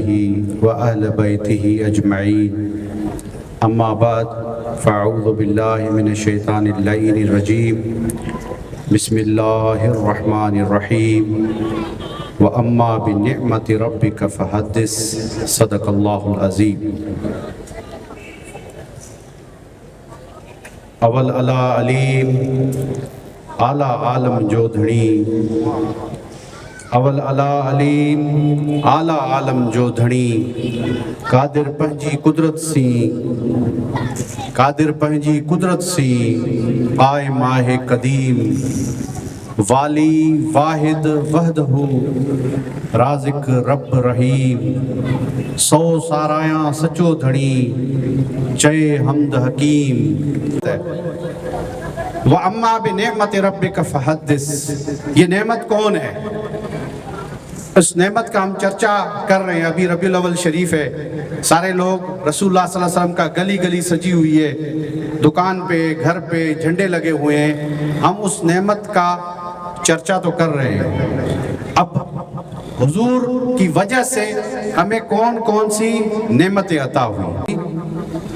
ذريته وأهل بيته أجمعين أما بعد فأعوذ بالله من الشيطان اللعين الرجيم بسم الله الرحمن الرحيم وأما بنعمة ربك فحدث صدق الله العظيم اول علا علیم اعلیٰ عالم جو دھڑی اول علا علیم اعلیٰ عالم جو دھڑی قادر پنجی قدرت سی قادر پنجی قدرت سی آئے ماہ قدیم والی واحد وحدہ رازق رب رحیم سو سارایاں سچو دھڑی چے حمد حکیم وَأَمَّا بِنِعْمَةِ رَبِّكَ فَحَدِّثْ یہ نعمت کون ہے؟ اس نعمت کا ہم چرچا کر رہے ہیں۔ ابھی ربیع الاول شریف ہے، سارے لوگ رسول اللہ صلی اللہ علیہ وسلم کا گلی گلی سجی ہوئی ہے، دکان پہ گھر پہ جھنڈے لگے ہوئے ہیں، ہم اس نعمت کا چرچا تو کر رہے ہیں۔ اب حضور کی وجہ سے ہمیں کون کون سی نعمتیں عطا ہوئی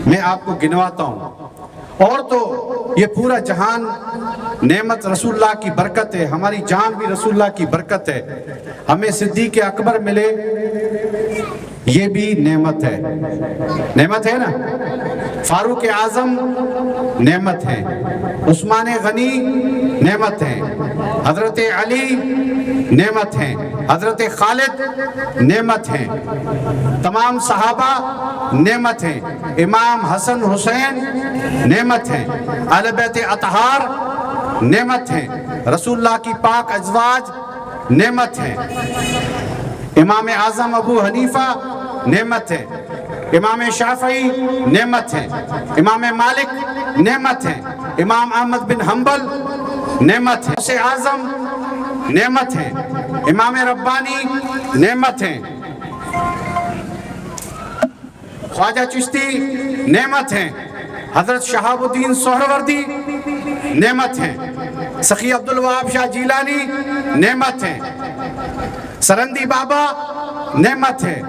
میں آپ کو گنواتا ہوں۔ اور تو یہ پورا جہان نعمت رسول اللہ کی برکت ہے، ہماری جان بھی رسول اللہ کی برکت ہے، ہمیں صدیق اکبر ملے یہ بھی نعمت ہے، نعمت ہے نا، فاروق اعظم نعمت ہے، عثمان غنی نعمت ہے، حضرت علی نعمت ہیں، حضرت خالد نعمت ہیں، تمام صحابہ نعمت ہیں، امام حسن حسین نعمت ہیں، اہل بیت اطہار نعمت ہیں، رسول اللہ کی پاک ازواج نعمت ہیں، امام اعظم ابو حنیفہ نعمت ہے، امام شافعی نعمت ہے، امام مالک نعمت ہے، امام احمد بن حنبل نعمت ہے، غوث اعظم نعمت ہیں، امام ربانی نعمت ہیں، خواجہ چشتی نعمت ہیں، حضرت شہاب الدین سہروردی نعمت ہیں، سخی عبدالوہاب شاہ جیلانی نعمت ہیں، سرندی بابا نعمت ہے،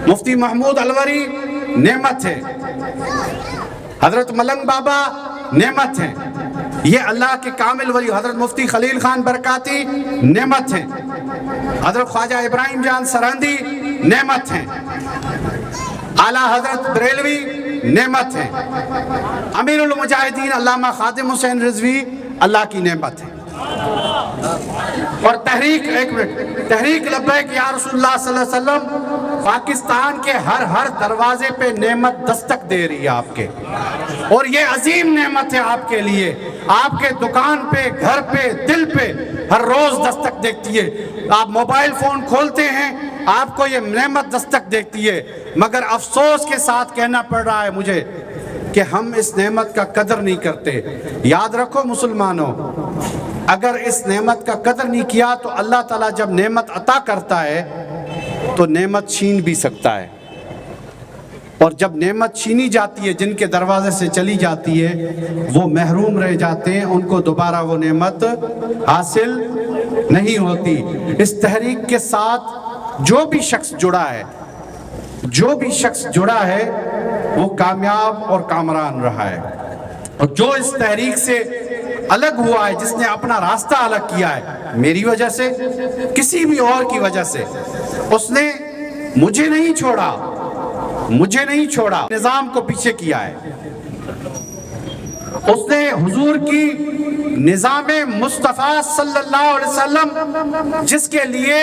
مفتی محمود الوری نعمت ہے، حضرت ملنگ بابا نعمت ہیں، یہ اللہ کے کامل ولی حضرت مفتی خلیل خان برکاتی نعمت ہیں، حضرت خواجہ ابراہیم جان سرندی نعمت ہیں، اعلیٰ حضرت بریلوی نعمت ہیں، امیر المجاہدین علامہ خادم حسین رضوی اللہ کی نعمت ہے۔ اور تحریک ایک منٹ تحریک لبیک یا رسول اللہ صلی اللہ علیہ وسلم پاکستان کے ہر دروازے پہ نعمت دستک دے رہی ہے آپ کے، اور یہ عظیم نعمت ہے آپ کے لیے، آپ کے دکان پہ گھر پہ دل پہ ہر روز دستک دیکھتی ہے، آپ موبائل فون کھولتے ہیں آپ کو یہ نعمت دستک دیکھتی ہے، مگر افسوس کے ساتھ کہنا پڑ رہا ہے مجھے کہ ہم اس نعمت کا قدر نہیں کرتے۔ یاد رکھو مسلمانوں، اگر اس نعمت کا قدر نہیں کیا تو اللہ تعالیٰ جب نعمت عطا کرتا ہے تو نعمت چھین بھی سکتا ہے، اور جب نعمت چھینی جاتی ہے جن کے دروازے سے چلی جاتی ہے وہ محروم رہ جاتے ہیں، ان کو دوبارہ وہ نعمت حاصل نہیں ہوتی۔ اس تحریک کے ساتھ جو بھی شخص جڑا ہے وہ کامیاب اور کامران رہا ہے، اور جو اس تحریک سے الگ ہوا ہے، جس نے اپنا راستہ الگ کیا ہے میری وجہ سے کسی بھی اور کی وجہ سے، اس نے مجھے نہیں چھوڑا نظام کو پیچھے کیا ہے، اس نے حضور کی نظام مصطفیٰ صلی اللہ علیہ وسلم جس کے لیے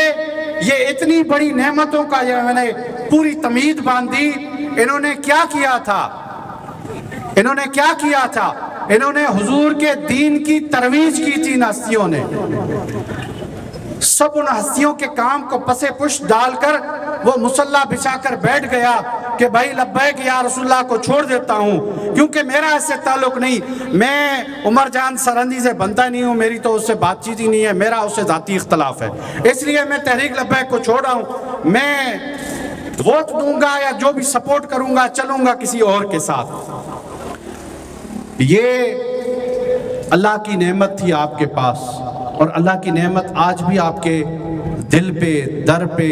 یہ اتنی بڑی نعمتوں کا میں نے پوری تمہید باندھی، انہوں نے کیا کیا تھا؟ انہوں نے حضور کے دین کی ترویج کی تھی ان ہستیوں نے، سب ان ہستیوں کے کام کو پسے پشت ڈال کر وہ مصلی بچھا کر بیٹھ گیا کہ بھائی لبیک یا رسول اللہ کو چھوڑ دیتا ہوں، کیونکہ میرا اس سے تعلق نہیں، میں عمر جان سرندی سے بنتا نہیں ہوں، میری تو اس سے بات چیت ہی نہیں ہے، میرا اس سے ذاتی اختلاف ہے، اس لیے میں تحریک لبیک کو چھوڑ رہا ہوں، میں ووٹ دوں گا یا جو بھی سپورٹ کروں گا چلوں گا کسی اور کے ساتھ۔ یہ اللہ کی نعمت تھی آپ کے پاس، اور اللہ کی نعمت آج بھی آپ کے دل پہ، در پہ،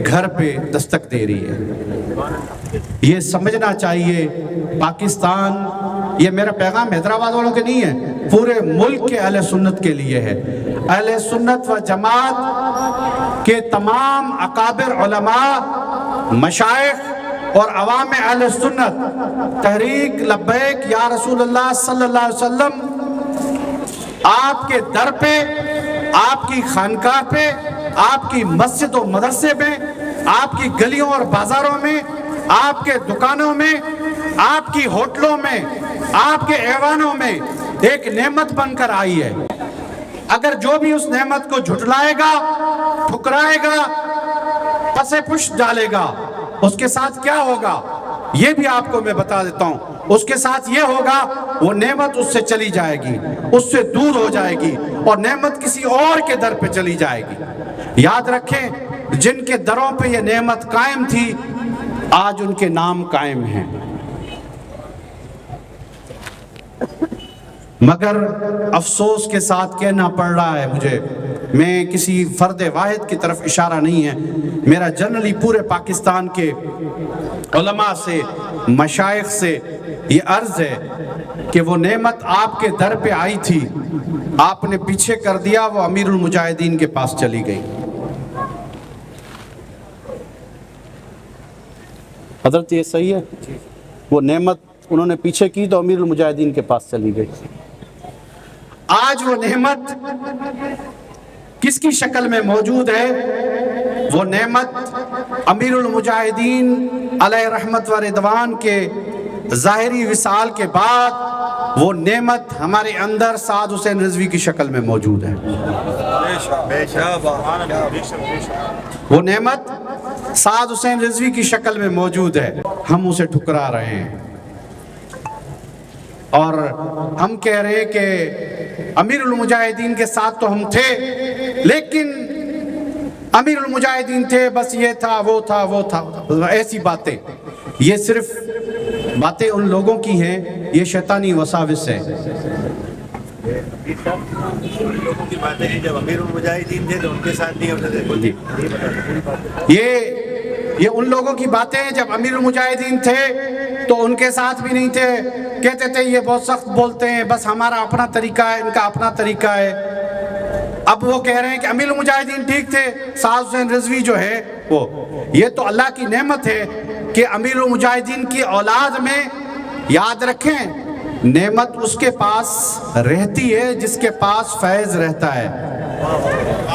گھر پہ دستک دے رہی ہے۔ یہ سمجھنا چاہیے پاکستان، یہ میرا پیغام حیدرآباد والوں کے نہیں ہے، پورے ملک کے اہل سنت کے لیے ہے۔ اہل سنت و جماعت کے تمام اکابر علماء، مشائخ اور عوام اہل سنت تحریک لبیک یا رسول اللہ صلی اللہ علیہ وسلم آپ کے در پہ، آپ کی خانقاہ پہ، آپ کی مسجد و مدرسے میں، آپ کی گلیوں اور بازاروں میں، آپ کے دکانوں میں، آپ کی ہوٹلوں میں، آپ کے ایوانوں میں ایک نعمت بن کر آئی ہے۔ اگر جو بھی اس نعمت کو جھٹلائے گا، ٹھکرائے گا، پسے پش ڈالے گا، اس کے ساتھ کیا ہوگا یہ بھی آپ کو میں بتا دیتا ہوں۔ اس کے ساتھ یہ ہوگا، وہ نعمت اس سے چلی جائے گی، اس سے دور ہو جائے گی، اور نعمت کسی اور کے در پہ چلی جائے گی۔ یاد رکھیں، جن کے دروں پہ یہ نعمت قائم تھی، آج ان کے نام قائم ہیں، مگر افسوس کے ساتھ کہنا پڑ رہا ہے مجھے، میں کسی فرد واحد کی طرف اشارہ نہیں ہے، میرا جنرلی پورے پاکستان کے علماء سے، مشائخ سے یہ عرض ہے کہ وہ نعمت آپ کے در پہ آئی تھی، آپ نے پیچھے کر دیا، وہ امیر المجاہدین کے پاس چلی گئی۔ حضرت یہ صحیح ہے؟ وہ نعمت انہوں نے پیچھے کی تو امیر المجاہدین کے پاس چلی گئی۔ آج وہ نعمت کس کی شکل میں موجود ہے؟ وہ نعمت امیر المجاہدین علیہ رحمت و رضوان کے ظاہری وصال کے بعد وہ نعمت ہمارے اندر سعد حسین رضوی کی شکل میں موجود ہے۔ وہ نعمت سعد حسین رضوی کی شکل میں موجود ہے، ہم اسے ٹھکرا رہے ہیں، اور ہم کہہ رہے ہیں کہ امیر المجاہدین کے ساتھ تو ہم تھے، لیکن امیر المجاہدین تھے، بس یہ تھا وہ تھا وہ تھا، ایسی باتیں، یہ صرف باتیں ان لوگوں کی ہیں، یہ شیطانی وساوس ہے۔ لوگوں کی باتیں ہیں، جب امیر المجاہدین تھے تو ان کے ساتھ نہیں ہوتے تھے۔ یہ ان لوگوں کی باتیں ہیں، جب امیر المجاہدین تھے تو ان کے ساتھ بھی نہیں تھے، کہتے تھے یہ بہت سخت بولتے ہیں، بس ہمارا اپنا طریقہ ہے، ان کا اپنا طریقہ ہے۔ اب وہ کہہ رہے ہیں کہ امیر المجاہدین ٹھیک تھے، سعد حسین رضوی جو ہے وہ، یہ تو اللہ کی نعمت ہے کہ امیر المجاہدین کی اولاد میں، یاد رکھیں، نعمت اس کے پاس رہتی ہے جس کے پاس فیض رہتا ہے۔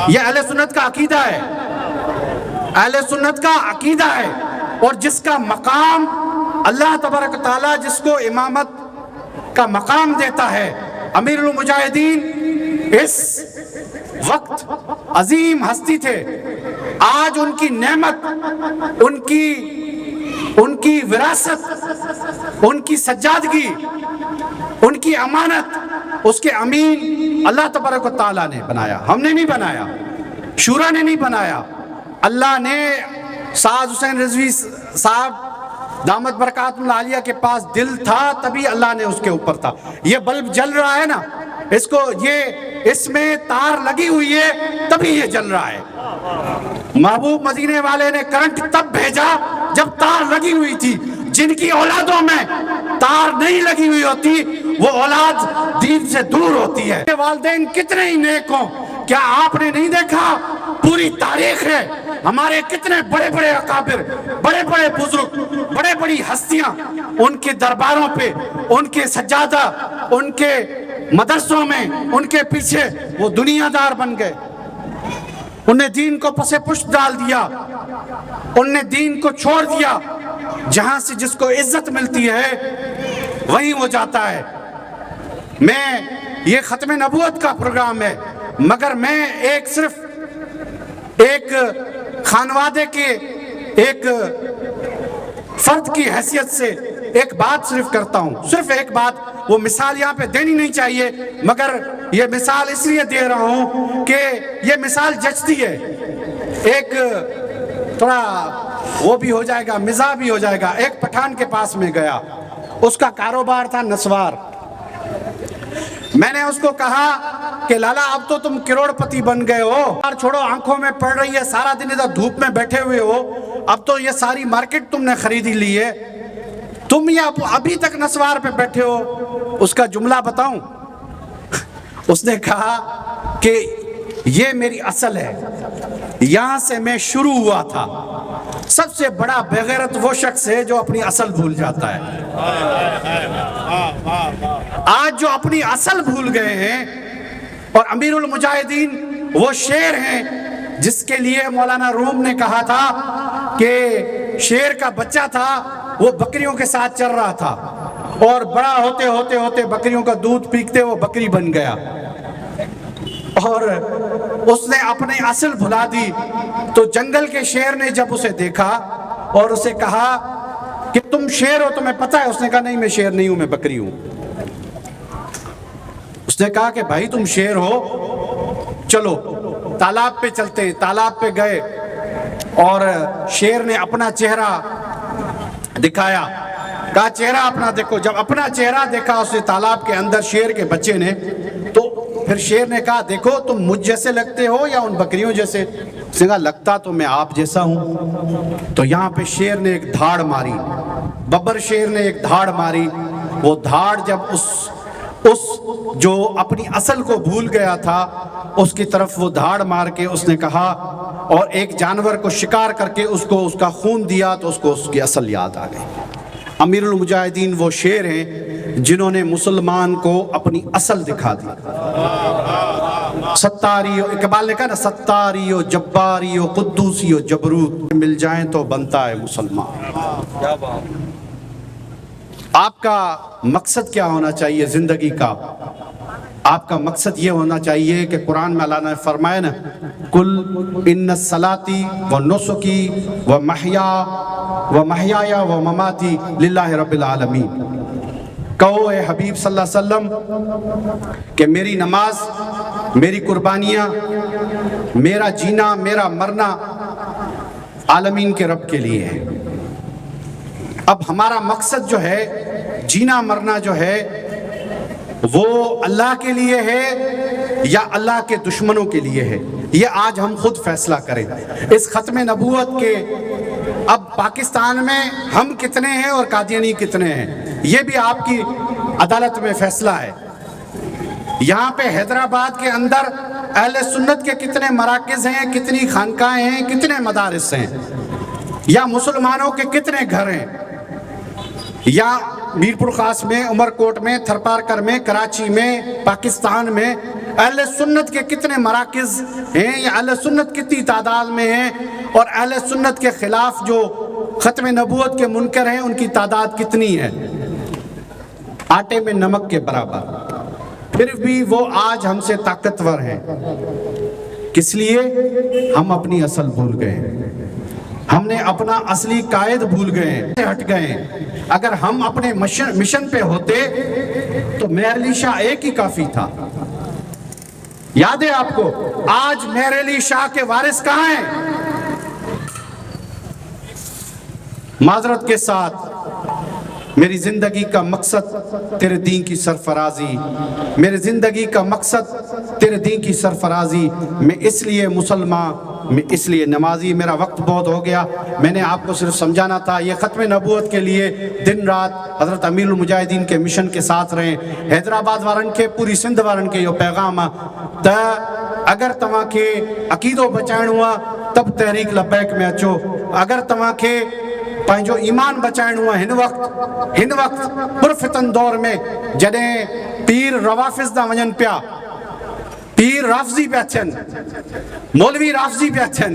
یہ اہل سنت کا عقیدہ ہے، اہل سنت کا عقیدہ ہے، اور جس کا مقام اللہ تبارک و تعالیٰ جس کو امامت کا مقام دیتا ہے، امیر المجاہدین اس وقت عظیم ہستی تھے، آج ان کی نعمت، ان کی وراثت، ان کی سجادگی، ان کی امانت، اس کے امین اللہ تبارک و تعالیٰ نے بنایا، ہم نے نہیں بنایا، شورا نے نہیں بنایا، اللہ نے۔ سعد حسین رضوی صاحب دامت برکات العالیہ کے پاس دل تھا، تبھی اللہ نے اس کے اوپر تھا۔ یہ بلب جل رہا ہے نا، اس میں تار لگی ہوئی ہے، تبھی یہ جل رہا ہے۔ محبوب مدینے والے نے کرنٹ تب بھیجا جب تار لگی ہوئی تھی۔ جن کی اولادوں میں تار نہیں لگی ہوئی ہوتی، وہ اولاد دین سے دور ہوتی ہے۔ والدین کتنے ہی نیک ہوں، کیا آپ نے نہیں دیکھا؟ پوری تاریخ ہے، ہمارے کتنے بڑے بڑے اکابر، بڑے بڑے بزرگ، بڑے بڑی ہستیاں، ان کے درباروں پہ، ان کے سجادہ، ان کے مدرسوں میں، ان کے پیچھے وہ دنیا دار بن گئے۔ انہوں نے دین کو پسے پشت ڈال دیا، انہوں نے دین کو چھوڑ دیا۔ جہاں سے جس کو عزت ملتی ہے وہیں وہ جاتا ہے۔ یہ ختم نبوت کا پروگرام ہے، مگر میں صرف ایک خانوادے کے ایک فرد کی حیثیت سے ایک بات صرف کرتا ہوں، صرف ایک بات، وہ مثال یہاں پہ دینی نہیں چاہیے، مگر یہ مثال اس لیے دے رہا ہوں کہ یہ مثال جچتی ہے۔ ایک تھوڑا وہ بھی ہو جائے گا، مزاح بھی ہو جائے گا۔ ایک پٹھان کے پاس میں گیا، اس کا کاروبار تھا نسوار۔ میں نے اس کو کہا کہ لالا اب تو تم کروڑپتی بن گئے ہو، یار چھوڑو آنکھوں میں پڑ رہی ہے، سارا دن ادھر دھوپ میں بیٹھے ہوئے ہو، اب تو یہ ساری مارکیٹ تم نے خریدی لی ہے، تم یہ ابھی تک نسوار پہ بیٹھے ہو۔ اس کا جملہ بتاؤں، اس نے کہا کہ یہ میری اصل ہے، یہاں سے میں شروع ہوا تھا۔ سب سے بڑا بغیرت وہ شخص ہے جو اپنی اصل بھول جاتا ہے۔ آج جو اپنی اصل بھول گئے ہیں، اور امیر المجاہدین وہ شیر ہیں جس کے لیے مولانا روم نے کہا تھا کہ شیر کا بچہ تھا، وہ بکریوں کے ساتھ چل رہا تھا، اور بڑا ہوتے ہوتے ہوتے بکریوں کا دودھ پیتے وہ بکری بن گیا، اور اس نے اپنی اصل بھلا دی۔ تو جنگل کے شیر نے جب اسے دیکھا اور اسے کہا کہ تم شیر ہو، تمہیں پتہ ہے؟ اس نے کہا نہیں میں شیر نہیں ہوں، میں بکری ہوں۔ اس نے کہا کہ بھائی تم شیر ہو، چلو تالاب پہ چلتے ہیں۔ تالاب پہ گئے اور شیر نے اپنا چہرہ دکھایا، کہا چہرہ اپنا دیکھو۔ جب اپنا چہرہ دیکھا اس نے تالاب کے اندر شیر کے بچے نے، تو پھر شیر نے کہا دیکھو تم مجھ جیسے لگتے ہو یا ان بکریوں جیسے؟ اس نے کہا لگتا تو میں آپ جیسا ہوں۔ تو یہاں پہ شیر نے ایک دھاڑ ماری، ببر شیر نے ایک دھاڑ ماری۔ وہ دھاڑ جب اس جو اپنی اصل کو بھول گیا تھا اس کی طرف وہ دھاڑ مار کے اس نے کہا، اور ایک جانور کو شکار کر کے اس کو اس کا خون دیا، تو اس کو اس کی اصل یاد آ گئی۔ امیر المجاہدین وہ شیر ہیں جنہوں نے مسلمان کو اپنی اصل دکھا دی۔ ستاری، اقبال نے کہا نا، ستاری و جباری و قدوسی و جبروت مل جائیں تو بنتا ہے مسلمان۔ آپ کا مقصد کیا ہونا چاہیے زندگی کا؟ آپ کا مقصد یہ ہونا چاہیے کہ قرآن میں اللہ نے فرمایا نا، کل ان صلاتی و نسکی و محیایا و مماتی للہ رب العالمین۔ کہو اے حبیب صلی اللہ علیہ وسلم کہ میری نماز، میری قربانیاں، میرا جینا، میرا مرنا عالمین کے رب کے لیے ہے۔ اب ہمارا مقصد جو ہے، جینا مرنا جو ہے، وہ اللہ کے لیے ہے یا اللہ کے دشمنوں کے لیے ہے؟ یہ آج ہم خود فیصلہ کریں۔ اس ختم نبوت کے اب پاکستان میں ہم کتنے ہیں اور قادیانی کتنے ہیں، یہ بھی آپ کی عدالت میں فیصلہ ہے۔ یہاں پہ حیدرآباد کے اندر اہل سنت کے کتنے مراکز ہیں، کتنی خانقاہیں ہیں، کتنے مدارس ہیں، یا مسلمانوں کے کتنے گھر ہیں، یا میرپور خاص میں، عمر کوٹ میں، تھرپارکر میں، کراچی میں، پاکستان میں اہل سنت کے کتنے مراکز ہیں، یا اہل سنت کتنی تعداد میں ہیں، اور اہل سنت کے خلاف جو ختم نبوت کے منکر ہیں ان کی تعداد کتنی ہے؟ آٹے میں نمک کے برابر۔ پھر بھی وہ آج ہم سے طاقتور ہیں، کس لیے؟ ہم اپنی اصل بھول گئے، ہم نے اپنا اصلی قائد بھول گئے، ہٹ گئے۔ اگر ہم اپنے مشن پہ ہوتے تو مہر علی شاہ ایک ہی کافی تھا۔ یاد ہے آپ کو؟ آج مہر علی شاہ کے وارث کہاں ہیں؟ معذرت کے ساتھ، میری زندگی کا مقصد تیرے دین کی سرفرازی، میری زندگی کا مقصد تیرے دین کی سرفرازی۔ میں اس لیے مسلمان، میں اس لیے نمازی۔ میرا وقت بہت ہو گیا، میں نے آپ کو صرف سمجھانا تھا، یہ ختم نبوت کے لیے دن رات حضرت امیر المجاہدین کے مشن کے ساتھ رہیں۔ حیدرآباد وارن کے، پوری سندھ وارن کے یہ پیغام تا اگر تمہاں کے عقیدو بچائن ہوا تب تحریک لبیک میں اچو، اگر تمہاں کے پانچو ایمان بچائن ہوا ہن وقت پرفتن دور میں جڑیں پیر روافظ دا ونجن پیا، پیر رافضی پہ اچھن، مولوی رافضی پہ اچھن،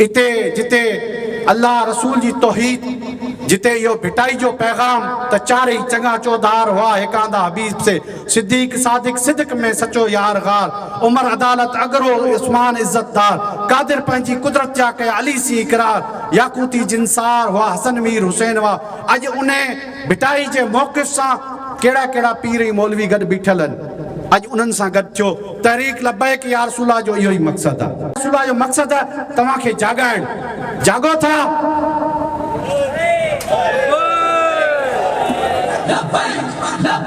اتے جتے اللہ رسول جی توحید، جتے یہ بھٹائی جو پیغام تا چارے چنگا چودار ہوا ایکاندہ حبیب سے، صدیق صادق صدق میں سچو یار غار، عمر عدالت اگرو عثمان عزت دار، قادر پنجی قدرت جا کے علی سی اقرار، یاقوتی جنسار ہوا حسن میر حسین ہوا۔ اج انہیں بھٹائی جے موقف ساں کیڑا کیڑا پیری مولوی گڈ بیٹھلن، اج انہن ساں گڈ چو تحریک لبیک یا رسول اللہ جو یہ ہی مقصد ہے۔ رسول اللہ جو مقصد ہے تمہاں کے جاگائن، جاگو تھا، لبیک